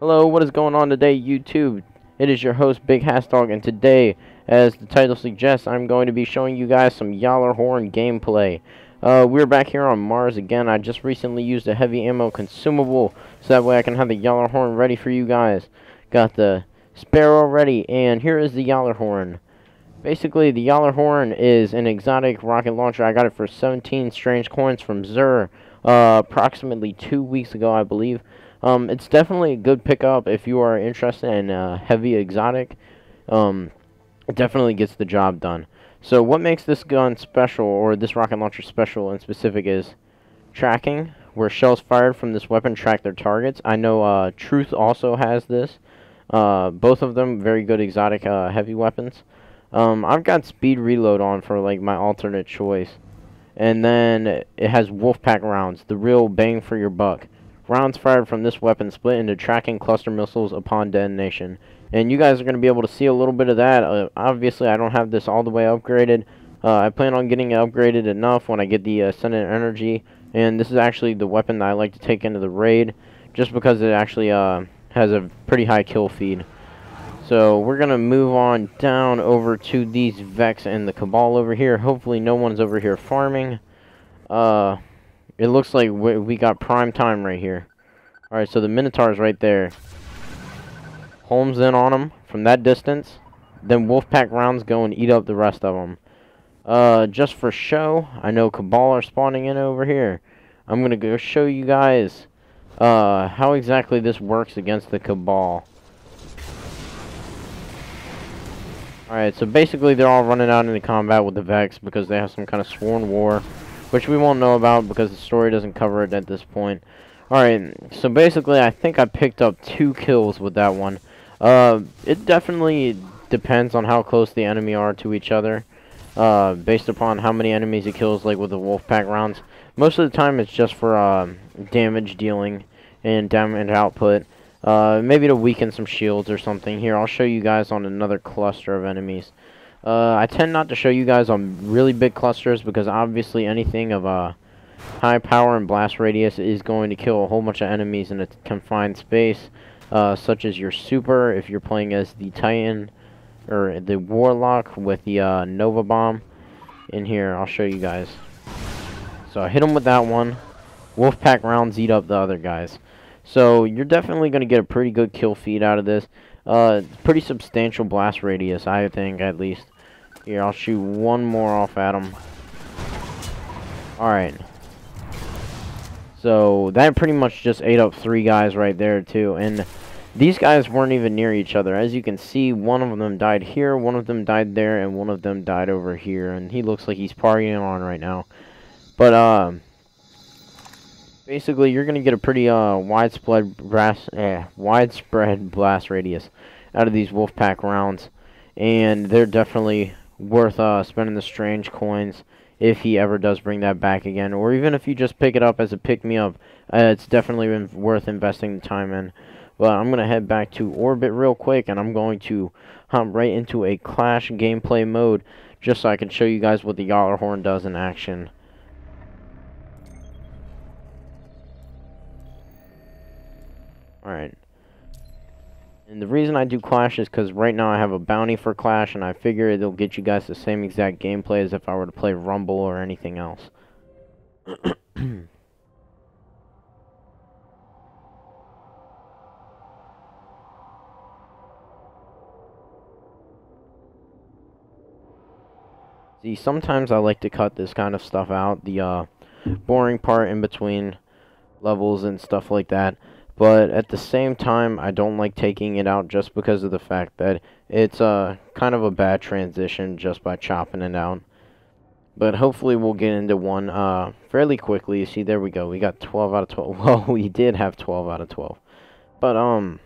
Hello, what is going on today, YouTube? It is your host, BigHasdog, and today, as the title suggests, I'm going to be showing you guys some Gjallarhorn gameplay. We're back here on Mars again. I just recently used a heavy ammo consumable, so that way I can have the Gjallarhorn ready for you guys. Got the Sparrow ready, and here is the Gjallarhorn. Basically, the Gjallarhorn is an exotic rocket launcher. I got it for 17 strange coins from Zur, approximately 2 weeks ago, I believe. It's definitely a good pickup if you are interested in heavy exotic. It definitely gets the job done. So what makes this gun special, or this rocket launcher special in specific, is tracking, where shells fired from this weapon track their targets. I know Truth also has this. Both of them very good exotic heavy weapons. I've got speed reload on for like my alternate choice. And then it has Wolfpack rounds, the real bang for your buck. Rounds fired from this weapon split into tracking cluster missiles upon detonation. And you guys are going to be able to see a little bit of that. Obviously, I don't have this all the way upgraded. I plan on getting it upgraded enough when I get the Ascendant Energy. And this is actually the weapon that I like to take into the raid, just because it actually has a pretty high kill feed. So we're going to move on down over to these Vex and the Cabal over here. Hopefully no one's over here farming. It looks like we got prime time right here. Alright, so the Minotaur's right there. Holmes in on him from that distance. Then Wolfpack rounds go and eat up the rest of them. Just for show, I know Cabal are spawning in over here. I'm going to go show you guys how exactly this works against the Cabal. Alright, so basically they're all running out into combat with the Vex because they have some kind of sworn war, which we won't know about because the story doesn't cover it at this point. Alright, so basically I think I picked up 2 kills with that one. It definitely depends on how close the enemy are to each other, based upon how many enemies it kills, like with the Wolfpack rounds. Most of the time it's just for damage dealing and damage output. Maybe to weaken some shields or something. Here, I'll show you guys on another cluster of enemies. I tend not to show you guys on really big clusters because obviously anything of high power and blast radius is going to kill a whole bunch of enemies in a confined space, such as your super if you're playing as the Titan or the Warlock with the Nova Bomb. In here, I'll show you guys. So I hit him with that one. Wolfpack rounds eat up the other guys. So you're definitely going to get a pretty good kill feed out of this. Pretty substantial blast radius, I think, at least. Here, I'll shoot one more off at him. Alright. So that pretty much just ate up 3 guys right there, too. And these guys weren't even near each other. As you can see, one of them died here, one of them died there, and one of them died over here. And he looks like he's partying on right now. But, basically, you're going to get a pretty widespread blast radius out of these Wolfpack rounds. And they're definitely worth spending the strange coins if he ever does bring that back again. Or even if you just pick it up as a pick-me-up, it's definitely worth investing the time in. But I'm going to head back to orbit real quick, and I'm going to hop right into a Clash gameplay mode just so I can show you guys what the Gjallarhorn does in action. Alright. And the reason I do Clash is because right now I have a bounty for Clash, and I figure it'll get you guys the same exact gameplay as if I were to play Rumble or anything else. See, sometimes I like to cut this kind of stuff out, the boring part in between levels and stuff like that. But at the same time, I don't like taking it out just because of the fact that it's kind of a bad transition just by chopping it out. But hopefully we'll get into one fairly quickly. You see, there we go. We got 12 out of 12. Well, we did have 12 out of 12. But, I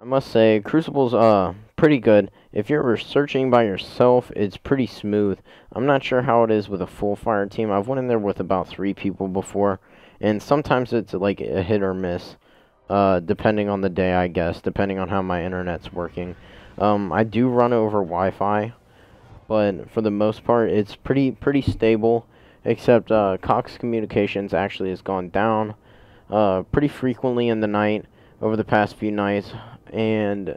must say, Crucible's pretty good. If you're searching by yourself, it's pretty smooth. I'm not sure how it is with a full fire team. I've went in there with about 3 people before. And sometimes it's like a hit or miss, depending on the day, I guess, depending on how my internet's working. I do run over Wi-Fi, but for the most part, it's pretty stable, except Cox Communications actually has gone down. pretty frequently in the night over the past few nights, and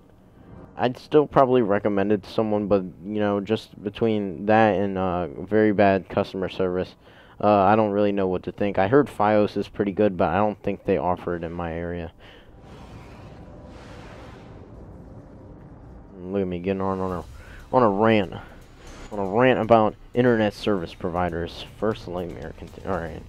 I'd still probably recommend it to someone, but you know, just between that and very bad customer service, I don't really know what to think. I heard Fios is pretty good, but I don't think they offer it in my area. Look at me getting on a rant. On a rant about internet service providers. First Nightmare. Alright.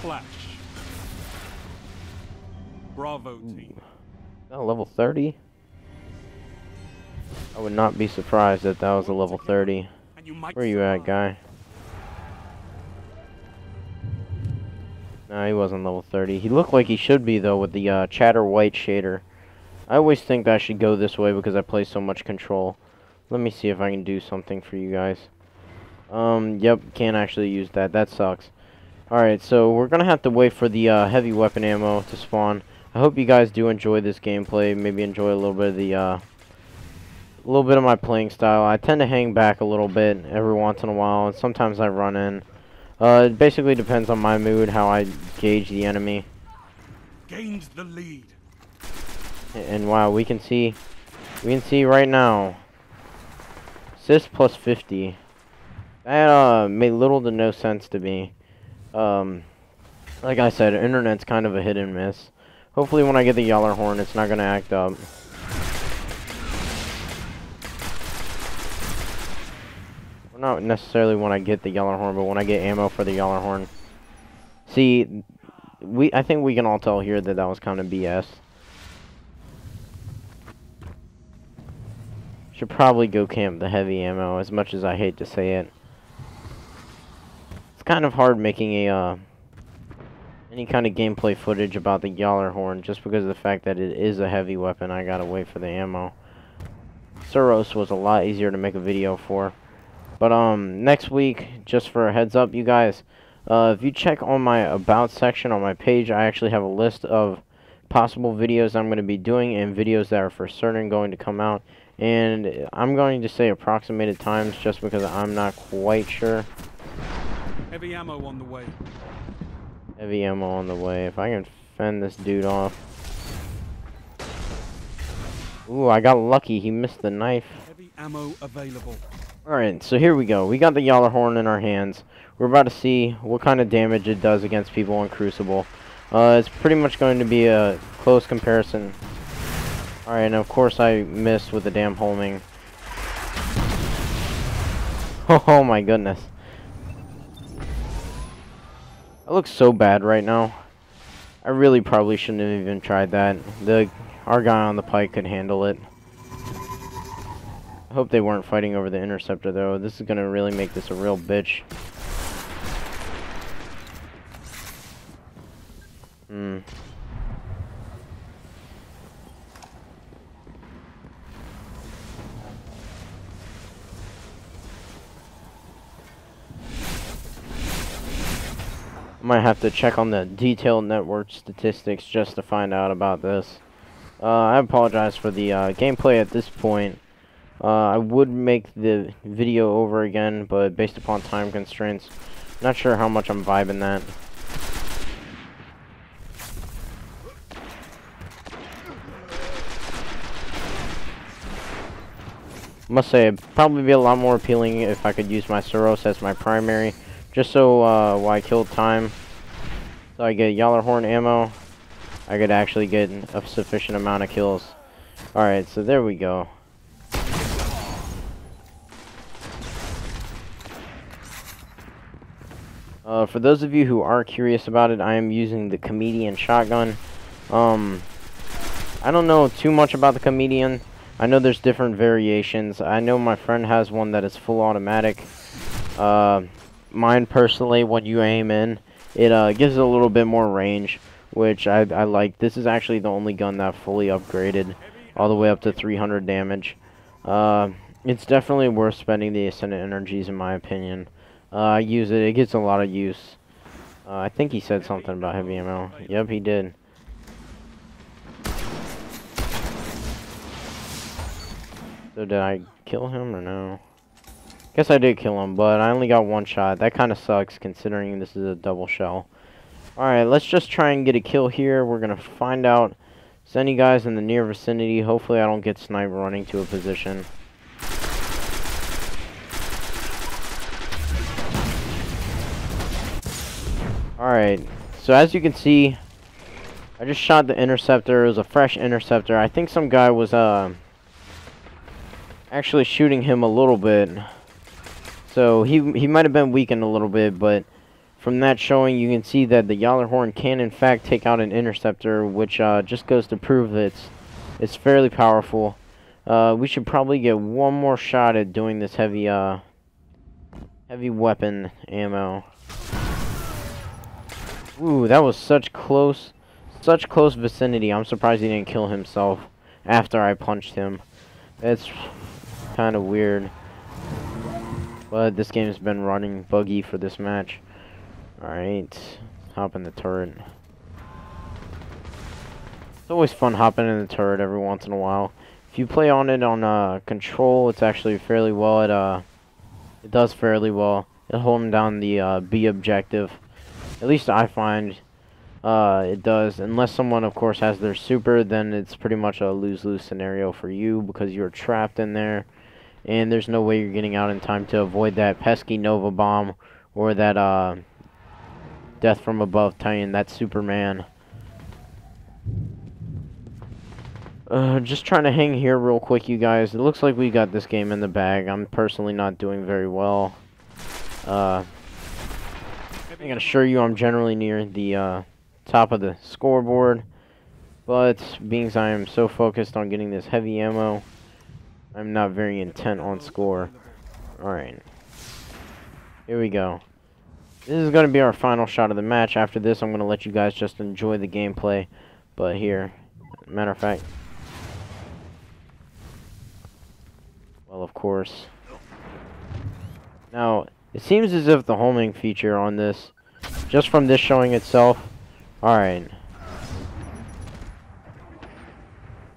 Flash. Bravo team. Oh, level 30? I would not be surprised if that was a level 30. Where you at, guy? No, he wasn't level 30. He looked like he should be, though, with the chatter white shader. I always think that I should go this way because I play so much control. Let me see if I can do something for you guys. Yep, can't actually use that. That sucks. Alright, so we're gonna have to wait for the heavy weapon ammo to spawn. I hope you guys do enjoy this gameplay. Maybe enjoy a little bit of the my playing style. I tend to hang back a little bit every once in a while, and sometimes I run in. It basically depends on my mood, how I gauge the enemy. Gained the lead. And wow, we can see right now. Assist plus 50. That made little to no sense to me. Like I said, internet's kind of a hit and miss. Hopefully when I get the Gjallarhorn, it's not gonna act up. Not necessarily when I get the Gjallarhorn, but when I get ammo for the Gjallarhorn. See, I think we can all tell here that that was kind of BS. Should probably go camp the heavy ammo, as much as I hate to say it. It's kind of hard making a any kind of gameplay footage about the Gjallarhorn just because of the fact that it is a heavy weapon. I gotta wait for the ammo. Suros was a lot easier to make a video for. But next week, just for a heads up, you guys, if you check on my about section on my page, I actually have a list of possible videos I'm going to be doing and videos that are for certain going to come out. And I'm going to say approximated times just because I'm not quite sure. Heavy ammo on the way. Heavy ammo on the way. If I can fend this dude off. Ooh, I got lucky. He missed the knife. Heavy ammo available. Alright, so here we go. We got the Gjallarhorn in our hands. We're about to see what kind of damage it does against people on Crucible. It's pretty much going to be a close comparison. Alright, and of course I missed with the damn homing. Oh my goodness. I look so bad right now. I really probably shouldn't have even tried that. Our guy on the pike could handle it. I hope they weren't fighting over the interceptor, though. This is going to really make this a real bitch. I might have to check on the detailed network statistics just to find out about this. I apologize for the gameplay at this point. I would make the video over again, but based upon time constraints, not sure how much I'm vibing that. Must say, it'd probably be a lot more appealing if I could use my Suros as my primary, just so while I kill time, so I get Gjallarhorn ammo, I could actually get a sufficient amount of kills. Alright, so there we go. For those of you who are curious about it, I am using the Comedian shotgun. I don't know too much about the Comedian. I know there's different variations. I know my friend has one that is full automatic. Mine personally, when you aim in, it gives it a little bit more range, which I like. This is actually the only gun that fully upgraded all the way up to 300 damage. It's definitely worth spending the Ascendant Energies in my opinion. I use it. It gets a lot of use. I think he said something about heavy ammo. Yep, he did. So did I kill him or no? Guess I did kill him, but I only got one shot. That kind of sucks considering this is a double shell. Alright, let's just try and get a kill here. We're going to find out if there's any guys in the near vicinity. Hopefully I don't get sniped running to a position. Alright, so as you can see, I just shot the interceptor. It was a fresh interceptor. I think some guy was actually shooting him a little bit. So he might have been weakened a little bit, but from that showing you can see that the Gjallarhorn can in fact take out an interceptor, which just goes to prove that it's fairly powerful. We should probably get one more shot at doing this heavy weapon ammo. Ooh, that was such close vicinity. I'm surprised he didn't kill himself after I punched him. It's kind of weird. But this game's been running buggy for this match. Alright, hop in the turret. It's always fun hopping in the turret every once in a while. If you play on it on control, it's actually fairly well. It does fairly well at holding down the B objective. At least I find it does. Unless someone, of course, has their super, then it's pretty much a lose-lose scenario for you because you're trapped in there. And there's no way you're getting out in time to avoid that pesky Nova Bomb or that Death from Above Titan, that Superman. Just trying to hang here real quick, you guys. It looks like we got this game in the bag. I'm personally not doing very well. I can assure you I'm generally near the top of the scoreboard, but being as I am so focused on getting this heavy ammo, I'm not very intent on score. Alright, here we go. This is going to be our final shot of the match. After this I'm going to let you guys just enjoy the gameplay, but here, matter of fact, well, of course. Now it seems as if the homing feature on this, just from this showing itself, alright.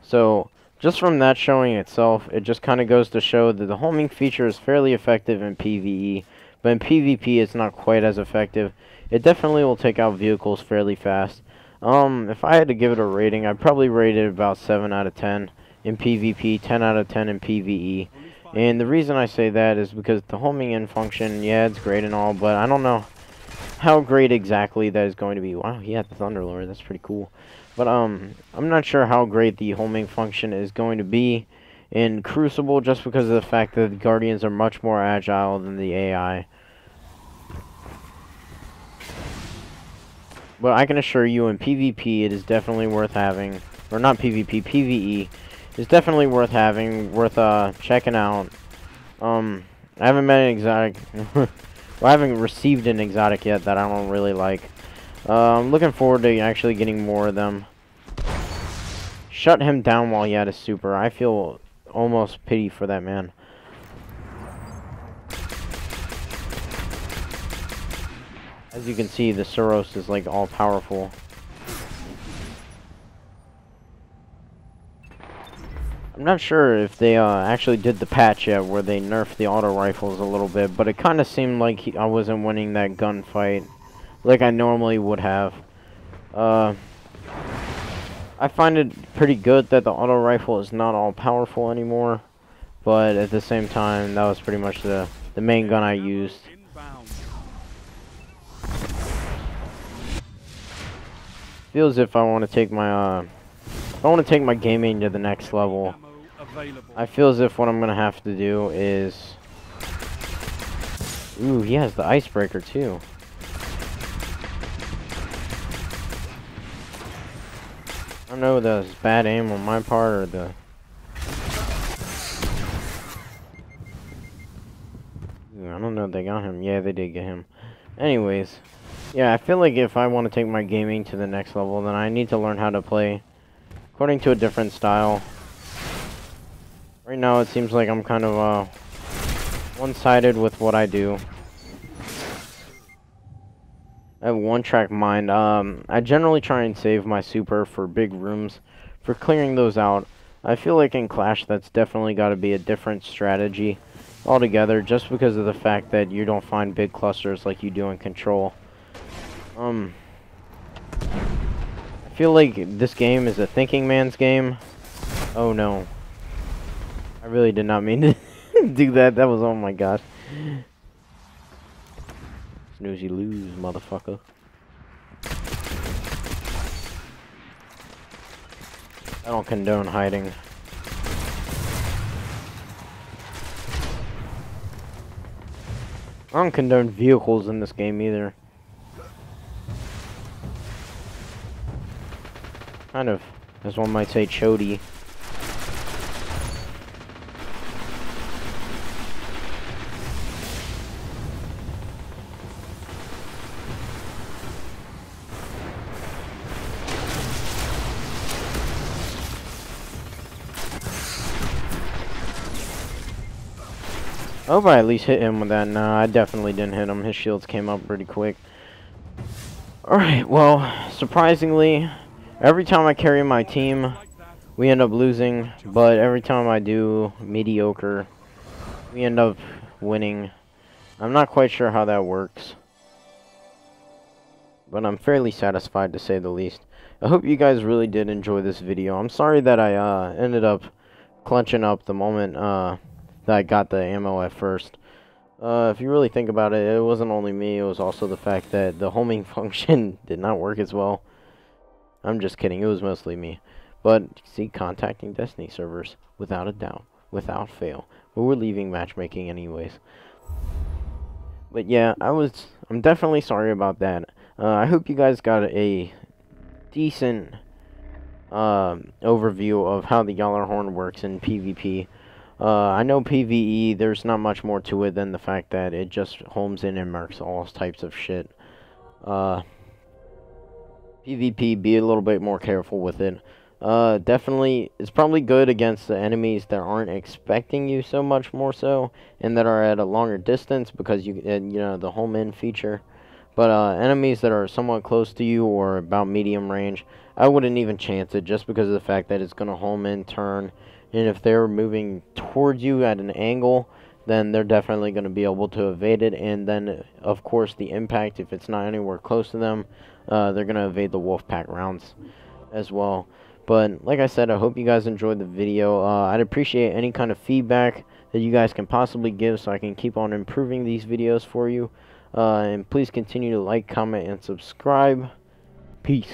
So, just from that showing itself, it just kind of goes to show that the homing feature is fairly effective in PvE, but in PvP it's not quite as effective. It definitely will take out vehicles fairly fast. If I had to give it a rating, I'd probably rate it about 7 out of 10 in PvP, 10 out of 10 in PvE. And the reason I say that is because the homing in function, yeah, it's great and all, but I don't know how great exactly that is going to be. Wow, he had the Thunderlord, that's pretty cool. But I'm not sure how great the homing function is going to be in Crucible, just because of the fact that the Guardians are much more agile than the AI. But I can assure you in PvP it is definitely worth having. Or not PvP, PvE. It's definitely worth having, worth checking out. I haven't met an exotic, well, I haven't received an exotic yet that I don't really like. I'm looking forward to actually getting more of them. Shut him down while he had a super. I feel almost pity for that man. As you can see, the Suros is like all powerful. I'm not sure if they actually did the patch yet where they nerfed the auto rifles a little bit, but it kind of seemed like I wasn't winning that gunfight like I normally would have. I find it pretty good that the auto rifle is not all powerful anymore, but at the same time that was pretty much the main gun I used. Feels as if I want to take my gaming to the next level. I feel as if what I'm gonna have to do is, ooh, he has the icebreaker too. I don't know if that was bad aim on my part or the. Ooh, I don't know if they got him. Yeah, they did get him. Anyways, yeah, I feel like if I want to take my gaming to the next level, then I need to learn how to play according to a different style. Right now it seems like I'm kind of one-sided with what I do. I have one-track mind. I generally try and save my super for big rooms, for clearing those out. I feel like in Clash that's definitely got to be a different strategy altogether, just because of the fact that you don't find big clusters like you do in Control. I feel like this game is a thinking man's game. Oh no. I really did not mean to do that. That was, oh my gosh. Snooze you lose, motherfucker. I don't condone hiding. I don't condone vehicles in this game either. Kind of, as one might say, chody. I hope I at least hit him with that. Nah, I definitely didn't hit him. His shields came up pretty quick. Alright, well, surprisingly, every time I carry my team, we end up losing. But every time I do mediocre, we end up winning. I'm not quite sure how that works, but I'm fairly satisfied, to say the least. I hope you guys really did enjoy this video. I'm sorry that I ended up clutching up the moment that I got the ammo at first. If you really think about it, it wasn't only me, it was also the fact that the homing function did not work as well. I'm just kidding, it was mostly me. But, see, contacting Destiny servers, without a doubt, without fail. But we're leaving matchmaking anyways. But yeah, I'm definitely sorry about that. I hope you guys got a decent overview of how the Gjallarhorn works in PvP. I know PvE, there's not much more to it than the fact that it just homes in and marks all types of shit. PvP, be a little bit more careful with it. Definitely, it's probably good against the enemies that aren't expecting you so much more so, and that are at a longer distance because you know, the home in feature. But enemies that are somewhat close to you or about medium range, I wouldn't even chance it, just because of the fact that it's going to home in, turn, and if they're moving towards you at an angle, then they're definitely going to be able to evade it. And then, of course, the impact, if it's not anywhere close to them, they're going to evade the wolf pack rounds as well. But like I said, I hope you guys enjoyed the video. I'd appreciate any kind of feedback that you guys can possibly give so I can keep on improving these videos for you. And please continue to like, comment, and subscribe. Peace.